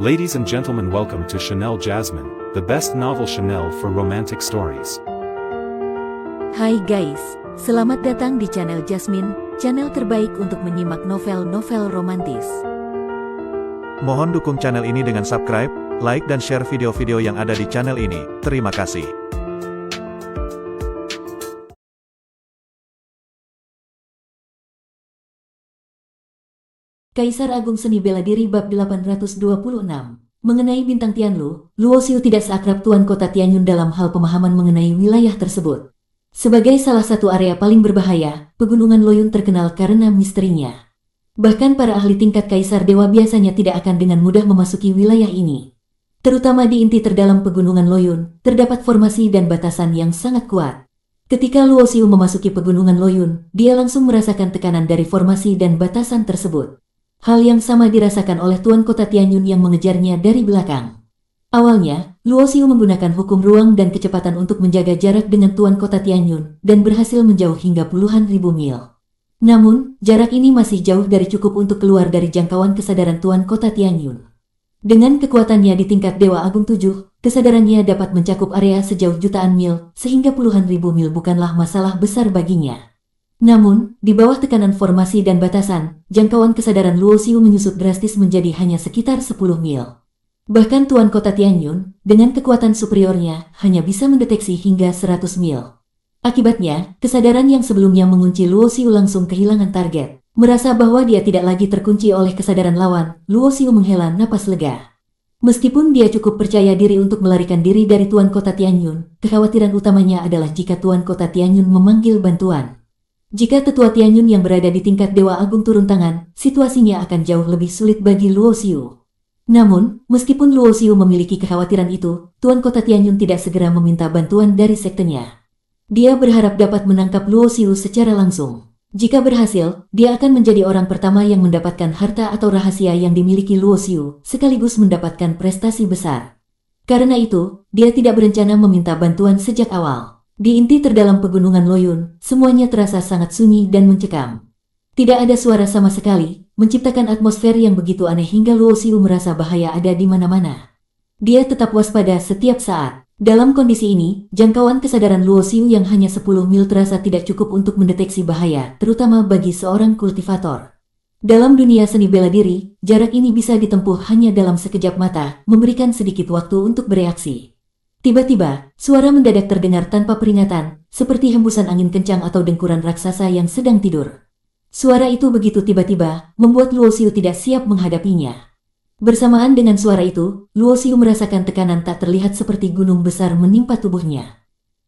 Ladies and gentlemen, welcome to Chanel Jasmine, the best novel Chanel for romantic stories. Hai guys, selamat datang di channel Jasmine, channel terbaik untuk menyimak novel-novel romantis. Mohon dukung channel ini dengan subscribe, like dan share video-video yang ada di channel ini. Terima kasih. Kaisar Agung Seni Bela Diri Bab 826. Mengenai bintang Tianlu, Luo Xiu tidak seakrab Tuan Kota Tianyun dalam hal pemahaman mengenai wilayah tersebut. Sebagai salah satu area paling berbahaya, Pegunungan Loyun terkenal karena misterinya. Bahkan para ahli tingkat Kaisar Dewa biasanya tidak akan dengan mudah memasuki wilayah ini. Terutama di inti terdalam Pegunungan Loyun, terdapat formasi dan batasan yang sangat kuat. Ketika Luo Xiu memasuki Pegunungan Loyun, dia langsung merasakan tekanan dari formasi dan batasan tersebut. Hal yang sama dirasakan oleh Tuan Kota Tianyun yang mengejarnya dari belakang. Awalnya, Luo Xiu menggunakan hukum ruang dan kecepatan untuk menjaga jarak dengan Tuan Kota Tianyun dan berhasil menjauh hingga puluhan ribu mil. Namun, jarak ini masih jauh dari cukup untuk keluar dari jangkauan kesadaran Tuan Kota Tianyun. Dengan kekuatannya di tingkat Dewa Agung 7, kesadarannya dapat mencakup area sejauh jutaan mil, sehingga puluhan ribu mil bukanlah masalah besar baginya. Namun, di bawah tekanan formasi dan batasan, jangkauan kesadaran Luo Xiu menyusut drastis menjadi hanya sekitar 10 mil. Bahkan Tuan Kota Tianyun, dengan kekuatan superiornya, hanya bisa mendeteksi hingga 100 mil. Akibatnya, kesadaran yang sebelumnya mengunci Luo Xiu langsung kehilangan target. Merasa bahwa dia tidak lagi terkunci oleh kesadaran lawan, Luo Xiu menghela napas lega. Meskipun dia cukup percaya diri untuk melarikan diri dari Tuan Kota Tianyun, kekhawatiran utamanya adalah jika Tuan Kota Tianyun memanggil bantuan. Jika Tetua Tianyun yang berada di tingkat Dewa Agung turun tangan, situasinya akan jauh lebih sulit bagi Luo Xiu. Namun, meskipun Luo Xiu memiliki kekhawatiran itu, Tuan Kota Tianyun tidak segera meminta bantuan dari sektenya. Dia berharap dapat menangkap Luo Xiu secara langsung. Jika berhasil, dia akan menjadi orang pertama yang mendapatkan harta atau rahasia yang dimiliki Luo Xiu, sekaligus mendapatkan prestasi besar. Karena itu, dia tidak berencana meminta bantuan sejak awal. Di inti terdalam Pegunungan Loyun, semuanya terasa sangat sunyi dan mencekam. Tidak ada suara sama sekali, menciptakan atmosfer yang begitu aneh hingga Luo Xiu merasa bahaya ada di mana-mana. Dia tetap waspada setiap saat. Dalam kondisi ini, jangkauan kesadaran Luo Xiu yang hanya 10 mil terasa tidak cukup untuk mendeteksi bahaya, terutama bagi seorang kultivator. Dalam dunia seni bela diri, jarak ini bisa ditempuh hanya dalam sekejap mata, memberikan sedikit waktu untuk bereaksi. Tiba-tiba, suara mendadak terdengar tanpa peringatan, seperti hembusan angin kencang atau dengkuran raksasa yang sedang tidur. Suara itu begitu tiba-tiba, membuat Luo Xiu tidak siap menghadapinya. Bersamaan dengan suara itu, Luo Xiu merasakan tekanan tak terlihat seperti gunung besar menimpa tubuhnya.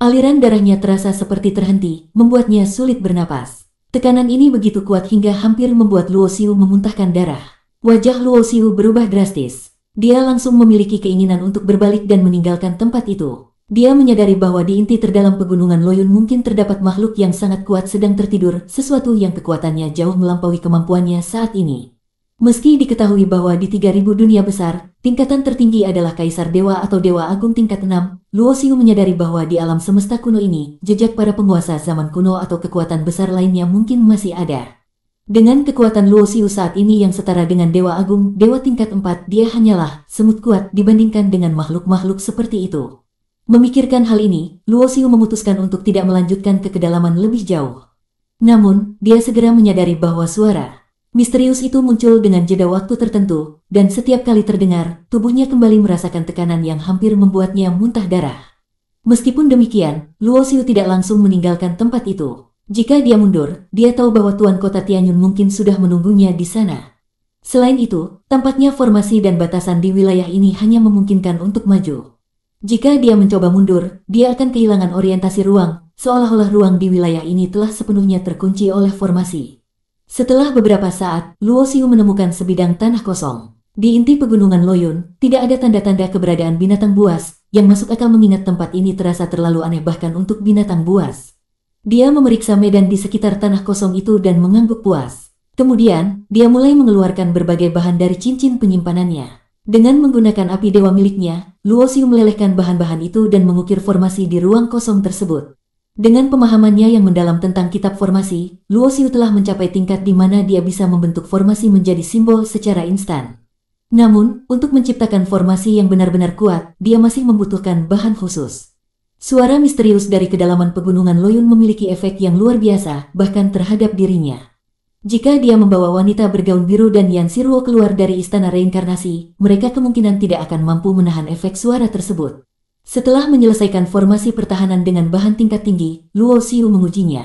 Aliran darahnya terasa seperti terhenti, membuatnya sulit bernapas. Tekanan ini begitu kuat hingga hampir membuat Luo Xiu memuntahkan darah. Wajah Luo Xiu berubah drastis. Dia langsung memiliki keinginan untuk berbalik dan meninggalkan tempat itu. Dia menyadari bahwa di inti terdalam Pegunungan Loyun mungkin terdapat makhluk yang sangat kuat sedang tertidur, sesuatu yang kekuatannya jauh melampaui kemampuannya saat ini. Meski diketahui bahwa di 3000 dunia besar, tingkatan tertinggi adalah Kaisar Dewa atau Dewa Agung tingkat 6, Luo Xiu menyadari bahwa di alam semesta kuno ini, jejak para penguasa zaman kuno atau kekuatan besar lainnya mungkin masih ada. Dengan kekuatan Luo Xiu saat ini yang setara dengan Dewa Agung, Dewa tingkat 4, dia hanyalah semut kuat dibandingkan dengan makhluk-makhluk seperti itu. Memikirkan hal ini, Luo Xiu memutuskan untuk tidak melanjutkan ke kedalaman lebih jauh. Namun, dia segera menyadari bahwa suara misterius itu muncul dengan jeda waktu tertentu, dan setiap kali terdengar, tubuhnya kembali merasakan tekanan yang hampir membuatnya muntah darah. Meskipun demikian, Luo Xiu tidak langsung meninggalkan tempat itu. Jika dia mundur, dia tahu bahwa Tuan Kota Tianyun mungkin sudah menunggunya di sana. Selain itu, tampaknya formasi dan batasan di wilayah ini hanya memungkinkan untuk maju. Jika dia mencoba mundur, dia akan kehilangan orientasi ruang, seolah-olah ruang di wilayah ini telah sepenuhnya terkunci oleh formasi. Setelah beberapa saat, Luo Xiu menemukan sebidang tanah kosong. Di inti Pegunungan Loyun, tidak ada tanda-tanda keberadaan binatang buas, yang masuk akal mengingat tempat ini terasa terlalu aneh bahkan untuk binatang buas. Dia memeriksa medan di sekitar tanah kosong itu dan mengangguk puas. Kemudian, dia mulai mengeluarkan berbagai bahan dari cincin penyimpanannya. Dengan menggunakan api dewa miliknya, Luo Xiu melelehkan bahan-bahan itu dan mengukir formasi di ruang kosong tersebut. Dengan pemahamannya yang mendalam tentang kitab formasi, Luo Xiu telah mencapai tingkat di mana dia bisa membentuk formasi menjadi simbol secara instan. Namun, untuk menciptakan formasi yang benar-benar kuat, dia masih membutuhkan bahan khusus. Suara misterius dari kedalaman pegunungan Loyun memiliki efek yang luar biasa, bahkan terhadap dirinya. Jika dia membawa wanita bergaun biru dan Yan Siruo keluar dari istana reinkarnasi, mereka kemungkinan tidak akan mampu menahan efek suara tersebut. Setelah menyelesaikan formasi pertahanan dengan bahan tingkat tinggi, Luo Xiu mengujinya.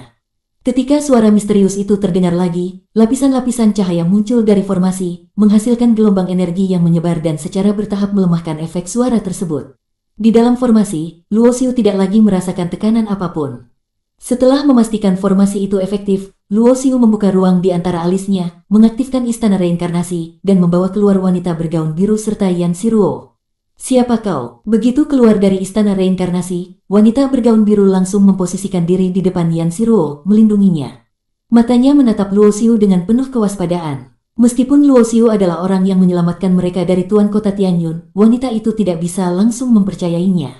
Ketika suara misterius itu terdengar lagi, lapisan-lapisan cahaya muncul dari formasi, menghasilkan gelombang energi yang menyebar dan secara bertahap melemahkan efek suara tersebut. Di dalam formasi, Luo Xiu tidak lagi merasakan tekanan apapun. Setelah memastikan formasi itu efektif, Luo Xiu membuka ruang di antara alisnya, mengaktifkan istana reinkarnasi, dan membawa keluar wanita bergaun biru serta Yan Siruo. "Siapa kau?" Begitu keluar dari istana reinkarnasi, wanita bergaun biru langsung memposisikan diri di depan Yan Siruo, melindunginya. Matanya menatap Luo Xiu dengan penuh kewaspadaan. Meskipun Luo Xiu adalah orang yang menyelamatkan mereka dari Tuan Kota Tianyun, wanita itu tidak bisa langsung mempercayainya.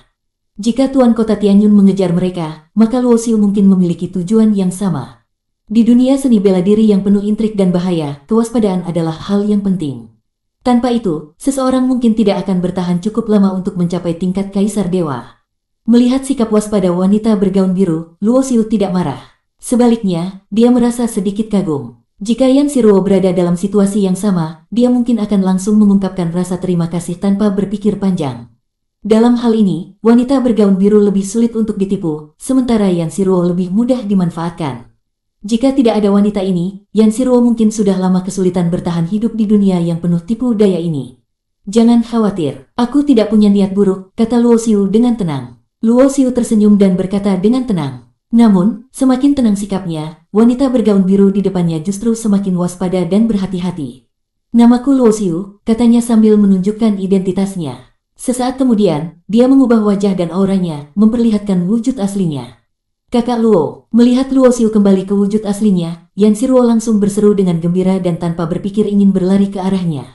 Jika Tuan Kota Tianyun mengejar mereka, maka Luo Xiu mungkin memiliki tujuan yang sama. Di dunia seni bela diri yang penuh intrik dan bahaya, kewaspadaan adalah hal yang penting. Tanpa itu, seseorang mungkin tidak akan bertahan cukup lama untuk mencapai tingkat Kaisar Dewa. Melihat sikap waspada wanita bergaun biru, Luo Xiu tidak marah. Sebaliknya, dia merasa sedikit kagum. Jika Yan Siruo berada dalam situasi yang sama, dia mungkin akan langsung mengungkapkan rasa terima kasih tanpa berpikir panjang. Dalam hal ini, wanita bergaun biru lebih sulit untuk ditipu, sementara Yan Siruo lebih mudah dimanfaatkan. Jika tidak ada wanita ini, Yan Siruo mungkin sudah lama kesulitan bertahan hidup di dunia yang penuh tipu daya ini. "Jangan khawatir, aku tidak punya niat buruk," kata Luo Xiu dengan tenang. Luo Xiu tersenyum dan berkata dengan tenang. Namun, semakin tenang sikapnya, wanita bergaun biru di depannya justru semakin waspada dan berhati-hati. "Namaku Luo Xiu," katanya sambil menunjukkan identitasnya. Sesaat kemudian, dia mengubah wajah dan auranya, memperlihatkan wujud aslinya. "Kakak Luo." Melihat Luo Xiu kembali ke wujud aslinya, Yan Siruo langsung berseru dengan gembira dan tanpa berpikir ingin berlari ke arahnya.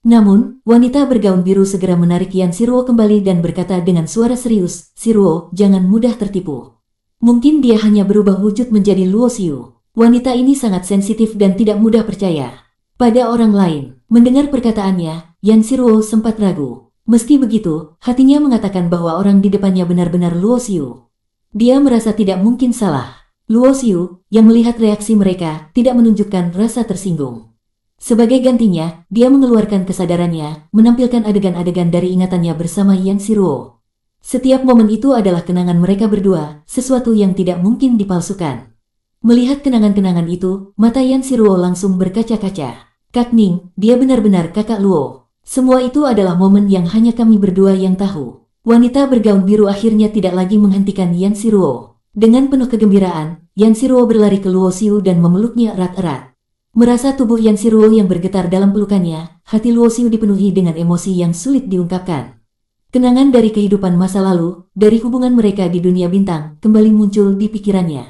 Namun, wanita bergaun biru segera menarik Yan Siruo kembali dan berkata dengan suara serius, "Siruo, jangan mudah tertipu. Mungkin dia hanya berubah wujud menjadi Luo Xiu." Wanita ini sangat sensitif dan tidak mudah percaya pada orang lain. Mendengar perkataannya, Yan Siruo sempat ragu. Meski begitu, hatinya mengatakan bahwa orang di depannya benar-benar Luo Xiu. Dia merasa tidak mungkin salah. Luo Xiu, yang melihat reaksi mereka, tidak menunjukkan rasa tersinggung. Sebagai gantinya, dia mengeluarkan kesadarannya, menampilkan adegan-adegan dari ingatannya bersama Yan Siruo. Setiap momen itu adalah kenangan mereka berdua, sesuatu yang tidak mungkin dipalsukan. Melihat kenangan-kenangan itu, mata Yan Siruo langsung berkaca-kaca. "Kak Ning, dia benar-benar kakak Luo. Semua itu adalah momen yang hanya kami berdua yang tahu." Wanita bergaun biru akhirnya tidak lagi menghentikan Yan Siruo. Dengan penuh kegembiraan, Yan Siruo berlari ke Luo Xiu dan memeluknya erat-erat. Merasa tubuh Yan Siruo yang bergetar dalam pelukannya, hati Luo Xiu dipenuhi dengan emosi yang sulit diungkapkan. Kenangan dari kehidupan masa lalu, dari hubungan mereka di dunia bintang, kembali muncul di pikirannya.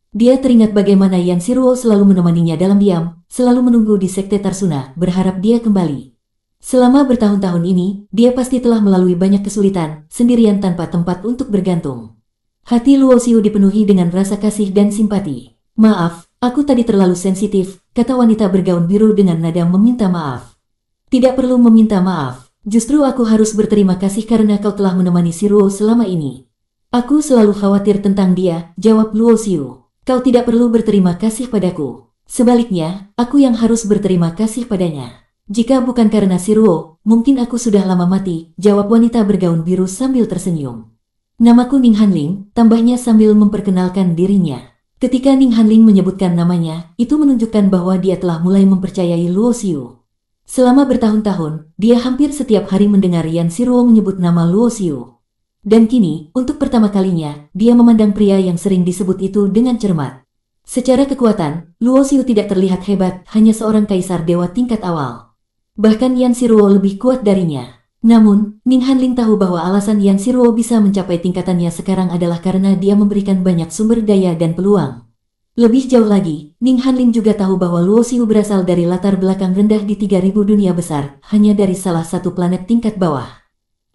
Dia teringat bagaimana Yan Siruo selalu menemaninya dalam diam, selalu menunggu di Sekte Tarsuna, berharap dia kembali. Selama bertahun-tahun ini, dia pasti telah melalui banyak kesulitan, sendirian tanpa tempat untuk bergantung. Hati Luo Xiu dipenuhi dengan rasa kasih dan simpati. "Maaf, aku tadi terlalu sensitif," kata wanita bergaun biru dengan nada meminta maaf. "Tidak perlu meminta maaf. Justru aku harus berterima kasih karena kau telah menemani Siruo selama ini." "Aku selalu khawatir tentang dia," jawab Luo Xiu. "Kau tidak perlu berterima kasih padaku. Sebaliknya, aku yang harus berterima kasih padanya. Jika bukan karena Siruo, mungkin aku sudah lama mati," jawab wanita bergaun biru sambil tersenyum. "Namaku Ning Hanling," tambahnya sambil memperkenalkan dirinya. Ketika Ning Hanling menyebutkan namanya, itu menunjukkan bahwa dia telah mulai mempercayai Luo Xiu. Selama bertahun-tahun, dia hampir setiap hari mendengar Yan Siruo menyebut nama Luo Xiu. Dan kini, untuk pertama kalinya, dia memandang pria yang sering disebut itu dengan cermat. Secara kekuatan, Luo Xiu tidak terlihat hebat, hanya seorang kaisar dewa tingkat awal. Bahkan Yan Siruo lebih kuat darinya. Namun, Ning Hanling tahu bahwa alasan Yan Siruo bisa mencapai tingkatannya sekarang adalah karena dia memberikan banyak sumber daya dan peluang. Lebih jauh lagi, Ning Hanling juga tahu bahwa Luo Xiu berasal dari latar belakang rendah di 3000 dunia besar, hanya dari salah satu planet tingkat bawah.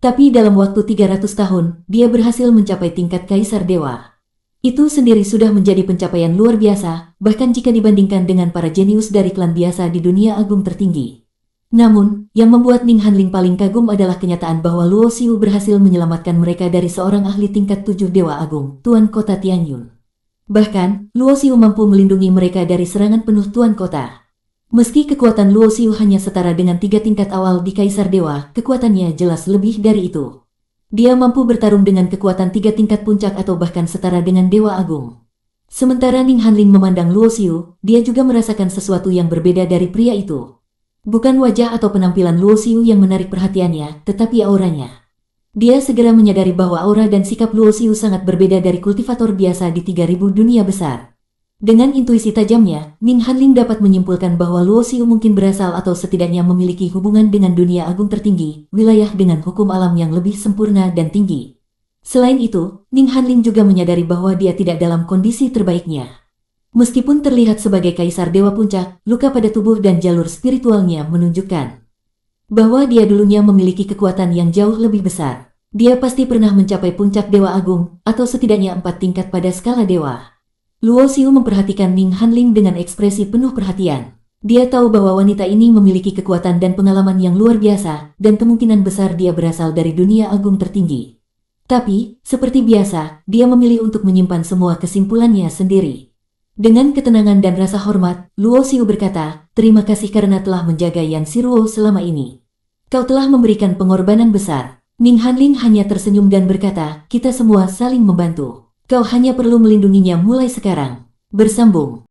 Tapi dalam waktu 300 tahun, dia berhasil mencapai tingkat Kaisar Dewa. Itu sendiri sudah menjadi pencapaian luar biasa, bahkan jika dibandingkan dengan para jenius dari klan biasa di dunia agung tertinggi. Namun, yang membuat Ning Hanling paling kagum adalah kenyataan bahwa Luo Xiu berhasil menyelamatkan mereka dari seorang ahli tingkat 7 Dewa Agung, Tuan Kota Tianyun. Bahkan, Luo Xiu mampu melindungi mereka dari serangan penuh Tuan Kota. Meski kekuatan Luo Xiu hanya setara dengan 3 tingkat awal di Kaisar Dewa, kekuatannya jelas lebih dari itu. Dia mampu bertarung dengan kekuatan 3 tingkat puncak atau bahkan setara dengan Dewa Agung. Sementara Ning Hanling memandang Luo Xiu, dia juga merasakan sesuatu yang berbeda dari pria itu. Bukan wajah atau penampilan Luo Xiu yang menarik perhatiannya, tetapi auranya. Dia segera menyadari bahwa aura dan sikap Luo Xiu sangat berbeda dari kultivator biasa di 3000 dunia besar. Dengan intuisi tajamnya, Ning Hanling dapat menyimpulkan bahwa Luo Xiu mungkin berasal atau setidaknya memiliki hubungan dengan dunia agung tertinggi, wilayah dengan hukum alam yang lebih sempurna dan tinggi. Selain itu, Ning Hanling juga menyadari bahwa dia tidak dalam kondisi terbaiknya. Meskipun terlihat sebagai Kaisar Dewa Puncak, luka pada tubuh dan jalur spiritualnya menunjukkan bahwa dia dulunya memiliki kekuatan yang jauh lebih besar. Dia pasti pernah mencapai puncak Dewa Agung, atau setidaknya 4 tingkat pada skala dewa. Luo Xiu memperhatikan Ning Hanling dengan ekspresi penuh perhatian. Dia tahu bahwa wanita ini memiliki kekuatan dan pengalaman yang luar biasa, dan kemungkinan besar dia berasal dari dunia agung tertinggi. Tapi, seperti biasa, dia memilih untuk menyimpan semua kesimpulannya sendiri. Dengan ketenangan dan rasa hormat, Luo Xiu berkata, "Terima kasih karena telah menjaga Yan Siruo selama ini. Kau telah memberikan pengorbanan besar." Ning Hanling hanya tersenyum dan berkata, "Kita semua saling membantu. Kau hanya perlu melindunginya mulai sekarang." Bersambung.